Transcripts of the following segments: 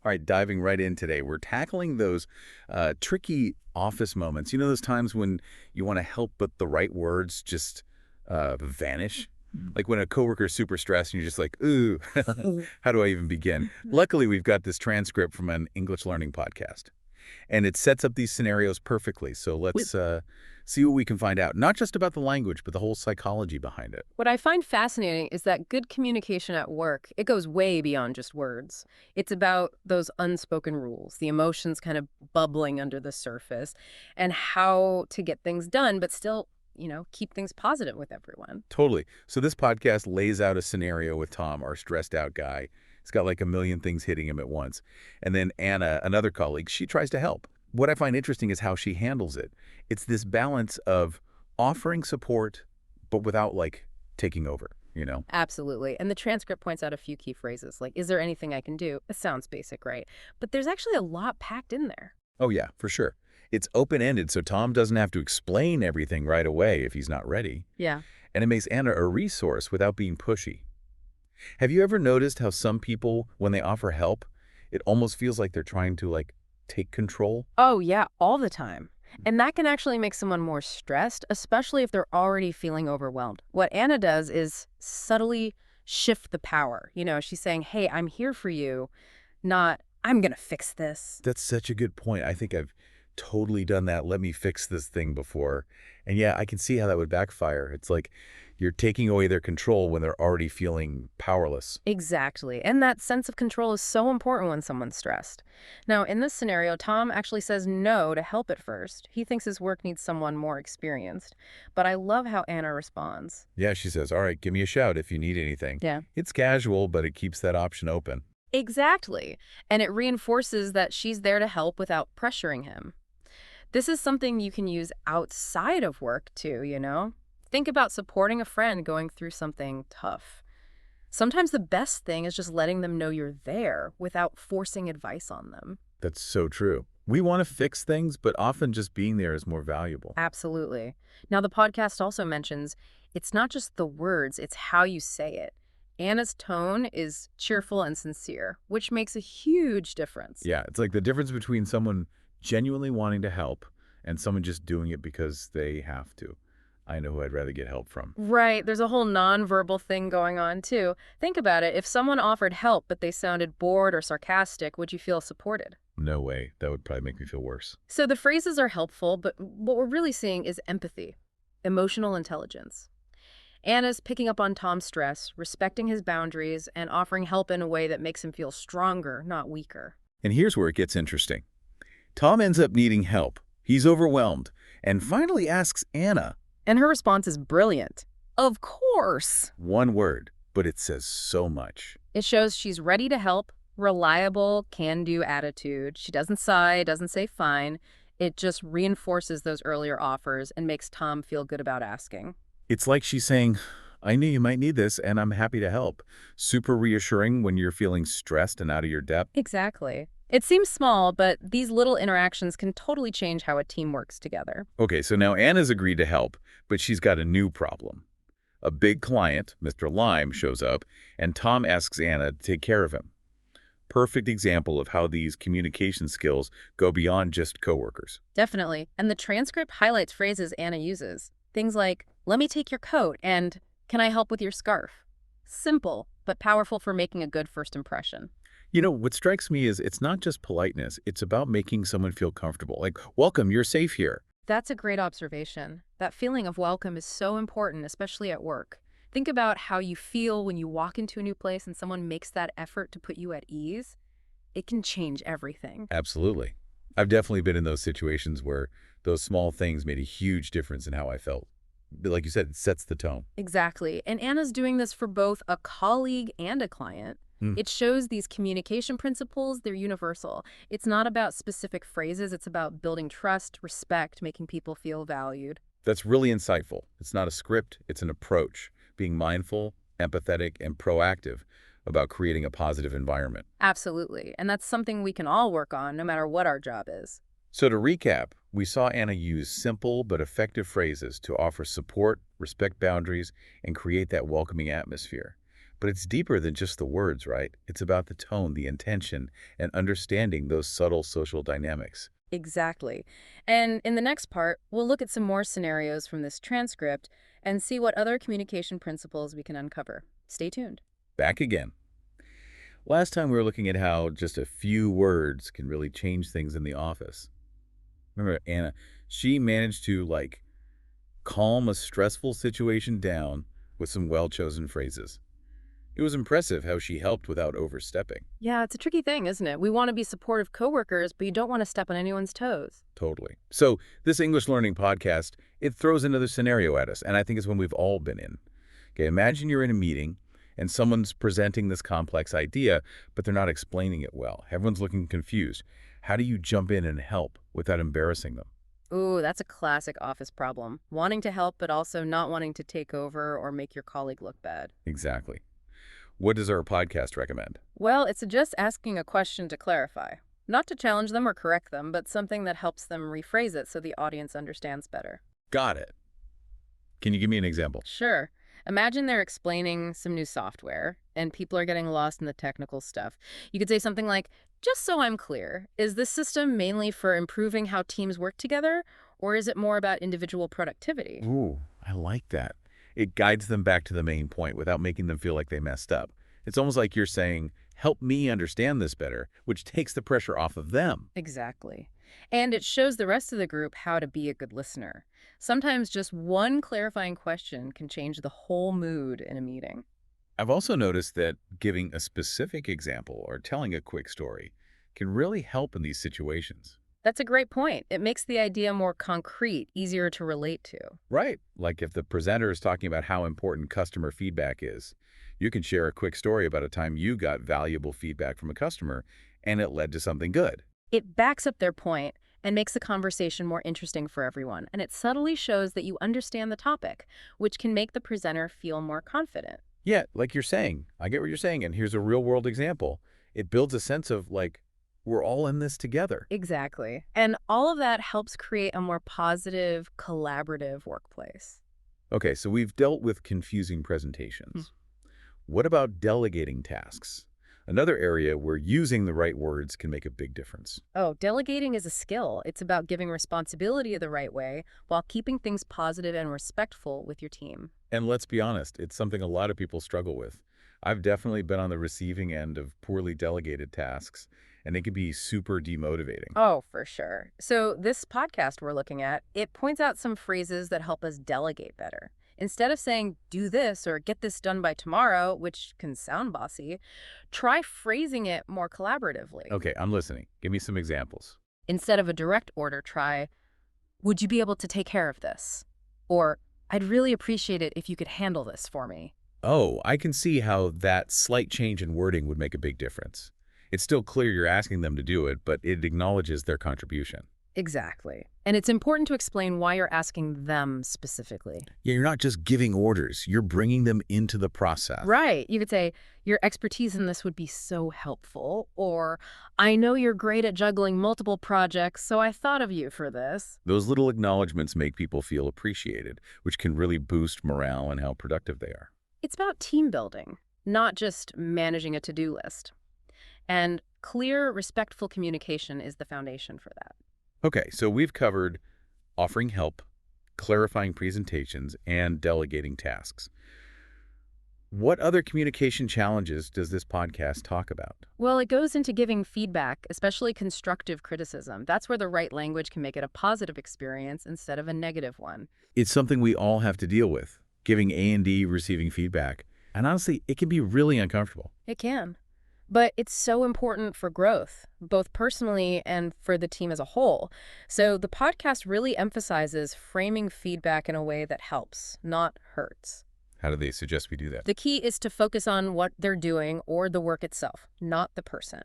All right, diving right in today, we're tackling those tricky office moments. You know, those times when you want to help, but the right words just vanish? Like when a coworker's super stressed and you're just like, ooh, how do I even begin? Luckily, we've got this transcript from an English learning podcast, and it sets up these scenarios perfectly. So let's see what we can find out, not just about the language, but the whole psychology behind it. What I find fascinating is that good communication at work, it goes way beyond just words. It's about those unspoken rules, the emotions kind of bubbling under the surface, and how to get things done, but still, keep things positive with everyone. Totally. So this podcast lays out a scenario with Tom, our stressed out guy. He's got like a million things hitting him at once. And then Anna, another colleague, she tries to help. What I find interesting is how she handles it. It's this balance of offering support, but without like taking over, you know? Absolutely. And the transcript points out a few key phrases, like, is there anything I can do? It sounds basic, right? But there's actually a lot packed in there. Oh yeah, for sure. It's open-ended, so Tom doesn't have to explain everything right away if he's not ready. Yeah. And it makes Anna a resource without being pushy. Have you ever noticed how some people, when they offer help, it almost feels like they're trying to like take control? Oh, yeah, all the time. And that can actually make someone more stressed, especially if they're already feeling overwhelmed. What Anna does is subtly shift the power. She's saying, hey, I'm here for you, not, I'm going to fix this. That's such a good point. I think I've totally done that. Let me fix this thing before. And yeah, I can see how that would backfire. It's like you're taking away their control when they're already feeling powerless. Exactly. And that sense of control is so important when someone's stressed. Now, in this scenario, Tom actually says no to help at first. He thinks his work needs someone more experienced. But I love how Anna responds. Yeah, she says, all right, give me a shout if you need anything. Yeah. It's casual, but it keeps that option open. Exactly. And it reinforces that she's there to help without pressuring him. This is something you can use outside of work too. Think about supporting a friend going through something tough. Sometimes the best thing is just letting them know you're there without forcing advice on them. That's so true. We want to fix things, but often just being there is more valuable. Absolutely. Now, the podcast also mentions it's not just the words, it's how you say it. Anna's tone is cheerful and sincere, which makes a huge difference. Yeah, it's like the difference between someone genuinely wanting to help and someone just doing it because they have to. I know who I'd rather get help from. Right, there's a whole nonverbal thing going on too. Think about it. If someone offered help but they sounded bored or sarcastic, would you feel supported? No way. That would probably make me feel worse. So the phrases are helpful, but what we're really seeing is empathy, emotional intelligence. Anna's picking up on Tom's stress, respecting his boundaries, and offering help in a way that makes him feel stronger, not weaker. And here's where it gets interesting. Tom ends up needing help. He's overwhelmed and finally asks Anna. And her response is brilliant. Of course. One word, but it says so much. It shows she's ready to help, reliable, can-do attitude. She doesn't sigh, doesn't say fine. It just reinforces those earlier offers and makes Tom feel good about asking. It's like she's saying, I knew you might need this, and I'm happy to help. Super reassuring when you're feeling stressed and out of your depth. Exactly. It seems small, but these little interactions can totally change how a team works together. Okay, so now Anna's agreed to help, but she's got a new problem. A big client, Mr. Lime, shows up, and Tom asks Anna to take care of him. Perfect example of how these communication skills go beyond just coworkers. Definitely. And the transcript highlights phrases Anna uses. Things like, let me take your coat, and can I help with your scarf? Simple, but powerful for making a good first impression. You know, what strikes me is it's not just politeness. It's about making someone feel comfortable. Like, welcome, you're safe here. That's a great observation. That feeling of welcome is so important, especially at work. Think about how you feel when you walk into a new place and someone makes that effort to put you at ease. It can change everything. Absolutely. I've definitely been in those situations where those small things made a huge difference in how I felt. But like you said, it sets the tone. Exactly. And Anna's doing this for both a colleague and a client. It shows these communication principles, they're universal. It's not about specific phrases, it's about building trust, respect, making people feel valued. That's really insightful. It's not a script, it's an approach. Being mindful, empathetic, and proactive about creating a positive environment. Absolutely. And that's something we can all work on, no matter what our job is. So to recap, we saw Anna use simple but effective phrases to offer support, respect boundaries, and create that welcoming atmosphere. But it's deeper than just the words, right? It's about the tone, the intention, and understanding those subtle social dynamics. Exactly. And in the next part, we'll look at some more scenarios from this transcript and see what other communication principles we can uncover. Stay tuned. Back again. Last time we were looking at how just a few words can really change things in the office. Remember Anna? She managed to, like, calm a stressful situation down with some well-chosen phrases. It was impressive how she helped without overstepping. Yeah, it's a tricky thing, isn't it? We want to be supportive coworkers, but you don't want to step on anyone's toes. Totally. So this English learning podcast, it throws another scenario at us, and I think it's one we've all been in. Okay, imagine you're in a meeting and someone's presenting this complex idea, but they're not explaining it well. Everyone's looking confused. How do you jump in and help without embarrassing them? Ooh, that's a classic office problem. Wanting to help, but also not wanting to take over or make your colleague look bad. Exactly. What does our podcast recommend? Well, it suggests asking a question to clarify. Not to challenge them or correct them, but something that helps them rephrase it so the audience understands better. Got it. Can you give me an example? Sure. Imagine they're explaining some new software and people are getting lost in the technical stuff. You could say something like, just so I'm clear, is this system mainly for improving how teams work together, or is it more about individual productivity? Ooh, I like that. It guides them back to the main point without making them feel like they messed up. It's almost like you're saying, help me understand this better, which takes the pressure off of them. Exactly. And it shows the rest of the group how to be a good listener. Sometimes just one clarifying question can change the whole mood in a meeting. I've also noticed that giving a specific example or telling a quick story can really help in these situations. That's a great point. It makes the idea more concrete, easier to relate to. Right. Like if the presenter is talking about how important customer feedback is, you can share a quick story about a time you got valuable feedback from a customer and it led to something good. It backs up their point and makes the conversation more interesting for everyone, and it subtly shows that you understand the topic, which can make the presenter feel more confident. Yeah, like you're saying. I get what you're saying, and here's a real-world example. It builds a sense of, like, we're all in this together. Exactly. And all of that helps create a more positive, collaborative workplace. Okay, so we've dealt with confusing presentations. What about delegating tasks? Another area where using the right words can make a big difference. Oh, delegating is a skill. It's about giving responsibility the right way while keeping things positive and respectful with your team. And let's be honest, it's something a lot of people struggle with. I've definitely been on the receiving end of poorly delegated tasks, and it can be super demotivating. Oh, for sure. So this podcast we're looking at, it points out some phrases that help us delegate better. Instead of saying, do this or get this done by tomorrow, which can sound bossy, try phrasing it more collaboratively. Okay, I'm listening. Give me some examples. Instead of a direct order, try, would you be able to take care of this? Or, I'd really appreciate it if you could handle this for me. Oh, I can see how that slight change in wording would make a big difference. It's still clear you're asking them to do it, but it acknowledges their contribution. Exactly. And it's important to explain why you're asking them specifically. Yeah, you're not just giving orders, you're bringing them into the process. Right. You could say, your expertise in this would be so helpful. Or, I know you're great at juggling multiple projects, so I thought of you for this. Those little acknowledgments make people feel appreciated, which can really boost morale and how productive they are. It's about team building, not just managing a to-do list. And clear, respectful communication is the foundation for that. Okay, so we've covered offering help, clarifying presentations, and delegating tasks. What other communication challenges does this podcast talk about? Well, it goes into giving feedback, especially constructive criticism. That's where the right language can make it a positive experience instead of a negative one. It's something we all have to deal with, giving A&D, receiving feedback. And honestly, it can be really uncomfortable. It can. But it's so important for growth, both personally and for the team as a whole. So the podcast really emphasizes framing feedback in a way that helps, not hurts. How do they suggest we do that? The key is to focus on what they're doing or the work itself, not the person.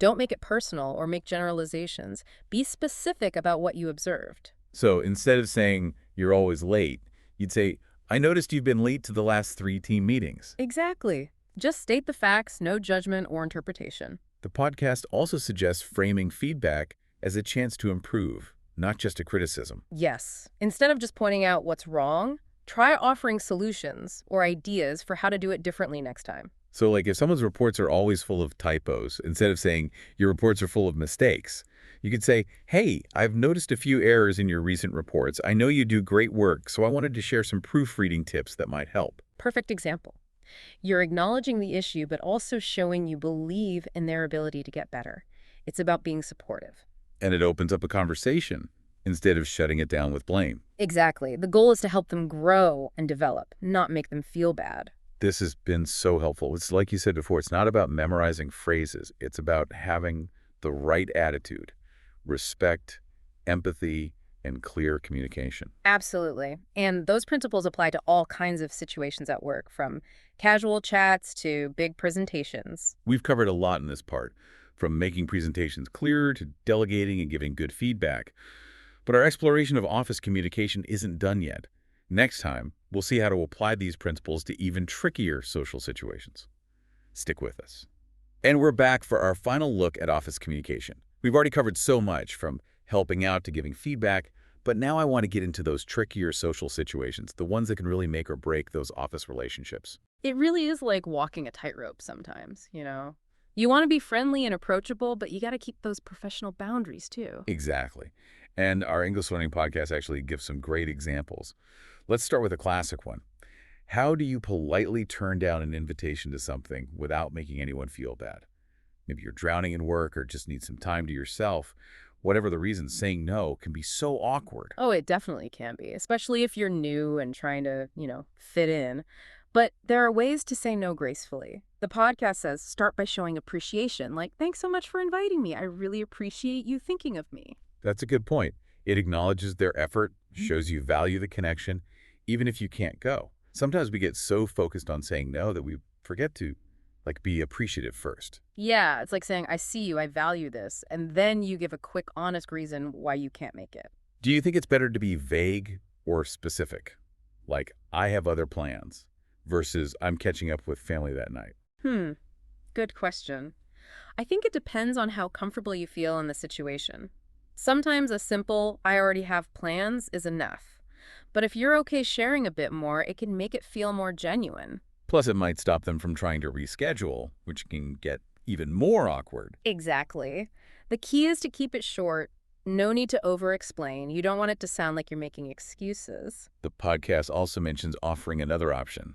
Don't make it personal or make generalizations. Be specific about what you observed. So instead of saying, you're always late, you'd say, I noticed you've been late to the last 3 team meetings. Exactly. Just state the facts, no judgment or interpretation. The podcast also suggests framing feedback as a chance to improve, not just a criticism. Yes. Instead of just pointing out what's wrong, try offering solutions or ideas for how to do it differently next time. So like if someone's reports are always full of typos, instead of saying your reports are full of mistakes, you could say, hey, I've noticed a few errors in your recent reports. I know you do great work, so I wanted to share some proofreading tips that might help. Perfect example. You're acknowledging the issue, but also showing you believe in their ability to get better. It's about being supportive. And it opens up a conversation instead of shutting it down with blame. Exactly. The goal is to help them grow and develop, not make them feel bad. This has been so helpful. It's like you said before, it's not about memorizing phrases. It's about having the right attitude, respect, empathy, and clear communication. Absolutely. And those principles apply to all kinds of situations at work, from casual chats to big presentations. We've covered a lot in this part, from making presentations clearer to delegating and giving good feedback. But our exploration of office communication isn't done yet. Next time, we'll see how to apply these principles to even trickier social situations. Stick with us. And we're back for our final look at office communication. We've already covered so much, from helping out to giving feedback, but now I want to get into those trickier social situations, the ones that can really make or break those office relationships. It really is like walking a tightrope sometimes, you know? You want to be friendly and approachable, but you got to keep those professional boundaries too. Exactly. And our English learning podcast actually gives some great examples. Let's start with a classic one. How do you politely turn down an invitation to something without making anyone feel bad? Maybe you're drowning in work or just need some time to yourself. Whatever the reason, saying no can be so awkward. Oh, it definitely can be, especially if you're new and trying to, fit in. But there are ways to say no gracefully. The podcast says start by showing appreciation, like, thanks so much for inviting me. I really appreciate you thinking of me. That's a good point. It acknowledges their effort, shows you value the connection, even if you can't go. Sometimes we get so focused on saying no that we forget to, be appreciative first. Yeah, it's like saying, I see you, I value this, and then you give a quick, honest reason why you can't make it. Do you think it's better to be vague or specific? Like, I have other plans, versus I'm catching up with family that night. Good question. I think it depends on how comfortable you feel in the situation. Sometimes a simple, I already have plans is enough. But if you're okay sharing a bit more, it can make it feel more genuine. Plus, it might stop them from trying to reschedule, which can get even more awkward. Exactly. The key is to keep it short. No need to over-explain. You don't want it to sound like you're making excuses. The podcast also mentions offering another option.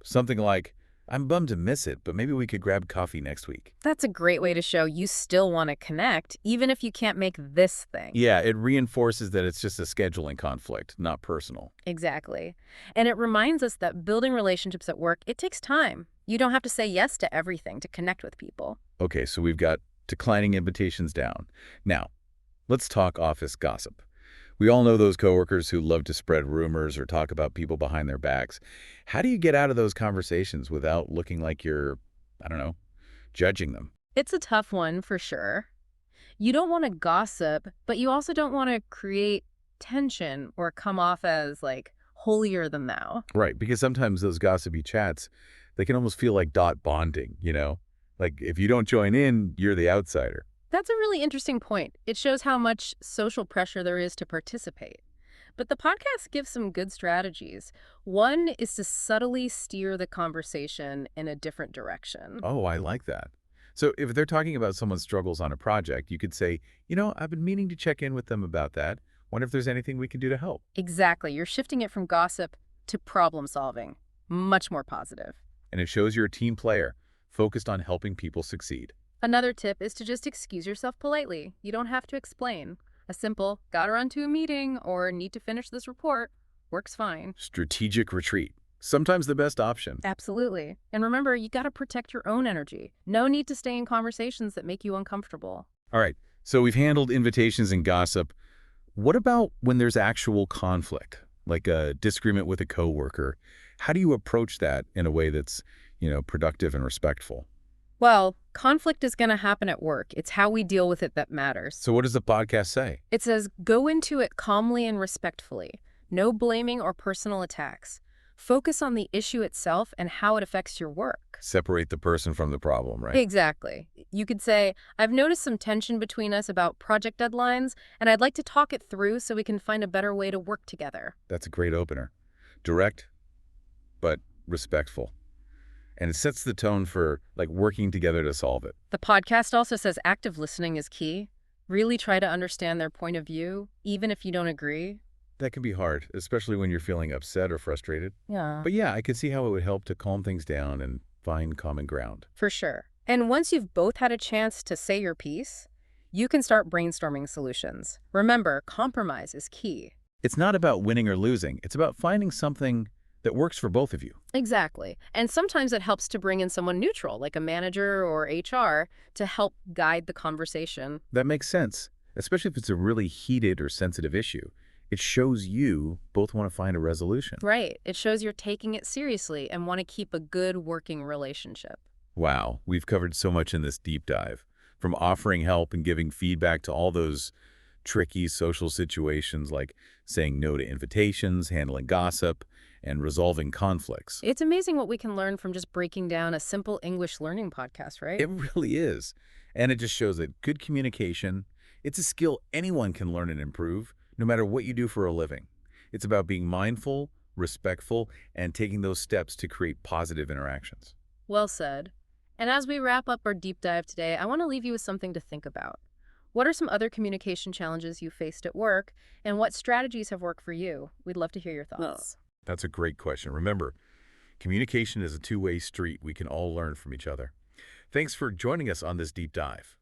Something like, I'm bummed to miss it, but maybe we could grab coffee next week. That's a great way to show you still want to connect, even if you can't make this thing. Yeah, it reinforces that it's just a scheduling conflict, not personal. Exactly. And it reminds us that building relationships at work, it takes time. You don't have to say yes to everything to connect with people. Okay, so we've got declining invitations down. Now, let's talk office gossip. We all know those coworkers who love to spread rumors or talk about people behind their backs. How do you get out of those conversations without looking like you're, I don't know, judging them? It's a tough one for sure. You don't want to gossip, but you also don't want to create tension or come off as like holier than thou. Right, because sometimes those gossipy chats, they can almost feel like dot bonding, Like if you don't join in, you're the outsider. That's a really interesting point. It shows how much social pressure there is to participate. But the podcast gives some good strategies. One is to subtly steer the conversation in a different direction. Oh, I like that. So if they're talking about someone's struggles on a project, you could say, I've been meaning to check in with them about that. Wonder if there's anything we can do to help. Exactly. You're shifting it from gossip to problem solving. Much more positive. And it shows you're a team player, focused on helping people succeed. Another tip is to just excuse yourself politely. You don't have to explain. A simple, gotta run to a meeting or need to finish this report works fine. Strategic retreat. Sometimes the best option. Absolutely. And remember, you gotta protect your own energy. No need to stay in conversations that make you uncomfortable. All right, so we've handled invitations and gossip. What about when there's actual conflict, like a disagreement with a coworker? How do you approach that in a way that's, productive and respectful? Well, conflict is going to happen at work. It's how we deal with it that matters. So what does the podcast say? It says, go into it calmly and respectfully. No blaming or personal attacks. Focus on the issue itself and how it affects your work. Separate the person from the problem, right? Exactly. You could say, I've noticed some tension between us about project deadlines, and I'd like to talk it through so we can find a better way to work together. That's a great opener. Direct, but respectful. And it sets the tone for, like, working together to solve it. The podcast also says active listening is key. Really try to understand their point of view, even if you don't agree. That can be hard, especially when you're feeling upset or frustrated. Yeah. But yeah, I can see how it would help to calm things down and find common ground. For sure. And once you've both had a chance to say your piece, you can start brainstorming solutions. Remember, compromise is key. It's not about winning or losing. It's about finding something that works for both of you. Exactly. And sometimes it helps to bring in someone neutral, like a manager or HR, to help guide the conversation. That makes sense, especially if it's a really heated or sensitive issue. It shows you both want to find a resolution. Right. It shows you're taking it seriously and want to keep a good working relationship. Wow, we've covered so much in this deep dive, from offering help and giving feedback to all those tricky social situations like saying no to invitations, handling gossip, and resolving conflicts. It's amazing what we can learn from just breaking down a simple English learning podcast, right? It really is. And it just shows that good communication, it's a skill anyone can learn and improve, no matter what you do for a living. It's about being mindful, respectful, and taking those steps to create positive interactions. Well said. And as we wrap up our deep dive today, I want to leave you with something to think about. What are some other communication challenges you faced at work, and what strategies have worked for you? We'd love to hear your thoughts. That's a great question. Remember, communication is a two-way street. We can all learn from each other. Thanks for joining us on this deep dive.